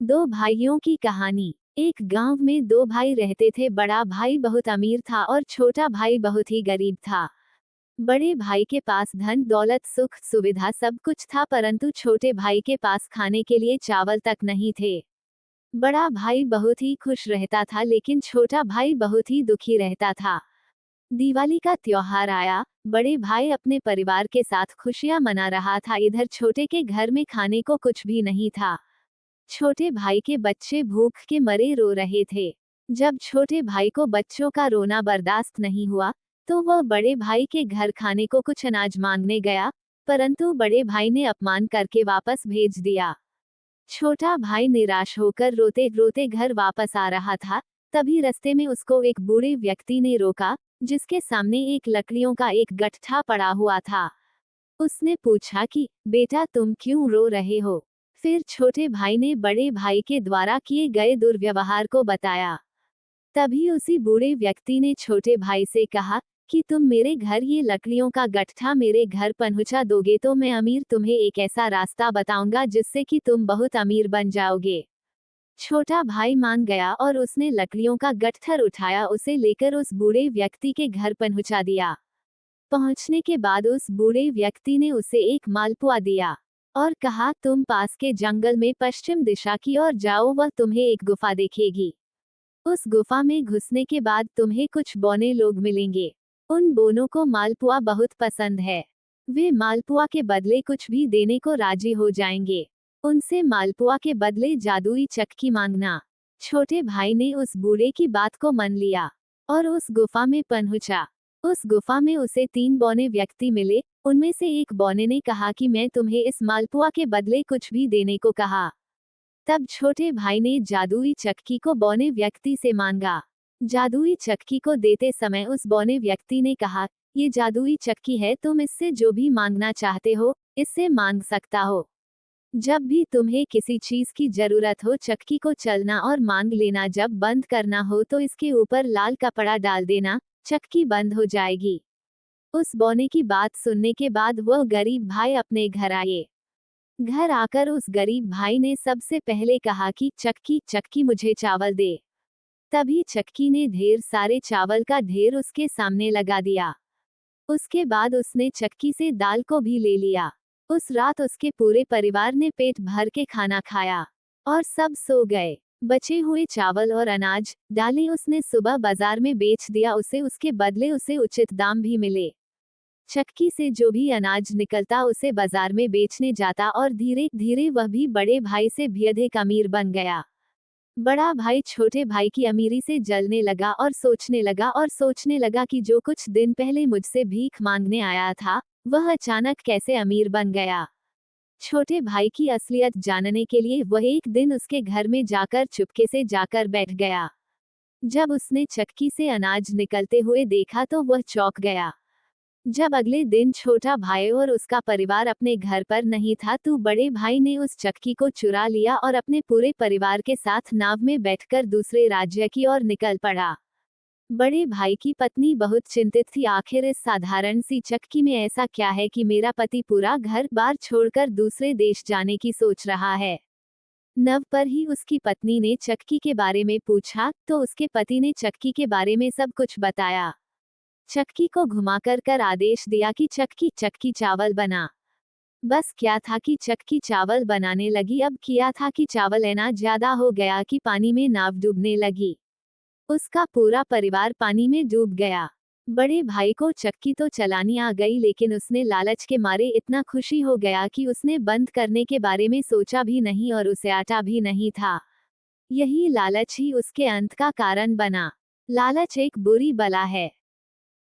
दो भाइयों की कहानी। एक गांव में दो भाई रहते थे। बड़ा भाई बहुत अमीर था और छोटा भाई बहुत ही गरीब था। बड़े भाई के पास धन दौलत सुख सुविधा सब कुछ था, परंतु छोटे भाई के पास खाने के लिए चावल तक नहीं थे। बड़ा भाई बहुत ही खुश रहता था, लेकिन छोटा भाई बहुत ही दुखी रहता था। दिवाली का त्योहार आया। बड़े भाई अपने परिवार के साथ खुशियां मना रहा था। इधर छोटे के घर में खाने को कुछ भी नहीं था। छोटे भाई के बच्चे भूख के मरे रो रहे थे। जब छोटे भाई को बच्चों का रोना बर्दाश्त नहीं हुआ, तो वह बड़े भाई के घर खाने को कुछ अनाज मांगने गया, परंतु बड़े भाई ने अपमान करके वापस भेज दिया। छोटा भाई निराश होकर रोते रोते घर वापस आ रहा था। तभी रास्ते में उसको एक बूढ़े व्यक्ति ने रोका, जिसके सामने एक लकड़ियों का एक गट्ठा पड़ा हुआ था। उसने पूछा कि बेटा, तुम क्यों रो रहे हो? फिर छोटे भाई ने बड़े भाई के द्वारा किए गए दुर्व्यवहार को बताया। तभी उसी बूढ़े व्यक्ति ने छोटे भाई से कहा कि तुम मेरे घर ये लकड़ियों का गट्ठा मेरे घर पहुंचा दोगे तो मैं अमीर तुम्हें एक ऐसा रास्ता बताऊंगा जिससे कि तुम बहुत अमीर बन जाओगे। छोटा भाई मान गया और उसने लकड़ियों का गट्ठर उठाया, उसे लेकर उस बूढ़े व्यक्ति के घर पहुंचा दिया। पहुंचने के बाद उस बूढ़े व्यक्ति ने उसे एक मालपुआ दिया और कहा, तुम पास के जंगल में पश्चिम दिशा की ओर जाओ, वह तुम्हें एक गुफा दिखेगी। उस गुफा में घुसने के बाद तुम्हें कुछ बौने लोग मिलेंगे। उन बोनों को मालपुआ बहुत पसंद है। वे मालपुआ के बदले कुछ भी देने को राजी हो जाएंगे। उनसे मालपुआ के बदले जादुई चक्की मांगना। छोटे भाई ने उस बूढ़े की बात को मान लिया और उस गुफा में पहुंचा। उस गुफा में उसे 3 बौने व्यक्ति मिले। उनमें से एक बौने ने कहा कि मैं तुम्हें इस मालपुआ के बदले कुछ भी देने को कहा। तब छोटे भाई ने जादुई चक्की को बौने व्यक्ति से मांगा। जादुई चक्की को देते समय उस बौने व्यक्ति ने कहा, ये जादुई चक्की है, तुम इससे जो भी मांगना चाहते हो इससे मांग सकता हो। जब भी तुम्हें किसी चीज की जरूरत हो, चक्की को चलना और मांग लेना। जब बंद करना हो तो इसके ऊपर लाल कपड़ा डाल देना, चक्की बंद हो जाएगी। उस बौने की बात सुनने के बाद वह गरीब भाई अपने घर आए। घर आकर उस गरीब भाई ने सबसे पहले कहा कि चक्की चक्की मुझे चावल दे। तभी चक्की ने ढेर सारे चावल का ढेर उसके सामने लगा दिया। उसके बाद उसने चक्की से दाल को भी ले लिया। उस रात उसके पूरे परिवार ने पेट भर के खाना खाया और सब सो गए। बचे हुए चावल और अनाज दालें उसने सुबह बाजार में बेच दिया। उसके बदले उसे उचित दाम भी मिले। चक्की से जो भी अनाज निकलता उसे बाजार में बेचने जाता और धीरे धीरे वह भी बड़े भाई से भी अधिक अमीर बन गया। बड़ा भाई छोटे भाई की अमीरी से जलने लगा और सोचने लगा कि जो कुछ दिन पहले मुझसे भीख मांगने आया था, वह अचानक कैसे अमीर बन गया। छोटे भाई की असलियत जानने के लिए वह एक दिन उसके घर में जाकर चुपके से जाकर बैठ गया। जब उसने चक्की से अनाज निकलते हुए देखा तो वह चौंक गया। जब अगले दिन छोटा भाई और उसका परिवार अपने घर पर नहीं था, तो बड़े भाई ने उस चक्की को चुरा लिया और अपने पूरे परिवार के साथ नाव में बैठकर दूसरे राज्य की ओर निकल पड़ा। बड़े भाई की पत्नी बहुत चिंतित थी। आखिर इस साधारण सी चक्की में ऐसा क्या है कि मेरा पति पूरा घर बार छोड़कर दूसरे देश जाने की सोच रहा है। नव पर ही उसकी पत्नी ने चक्की के बारे में पूछा तो उसके पति ने चक्की के बारे में सब कुछ बताया। चक्की को घुमाकर कर आदेश दिया कि चक्की चक्की चावल बना। बस क्या था कि चक्की चावल बनाने लगी। अब किया था कि चावल इतना ज्यादा हो गया कि पानी में नाव डूबने लगी। उसका पूरा परिवार पानी में डूब गया। बड़े भाई को चक्की तो चलानी आ गई, लेकिन उसने लालच के मारे इतना खुशी हो गया कि उसने बंद करने के बारे में सोचा भी नहीं और उसे आता भी नहीं था। यही लालच ही उसके अंत का कारण बना। लालच एक बुरी बला है।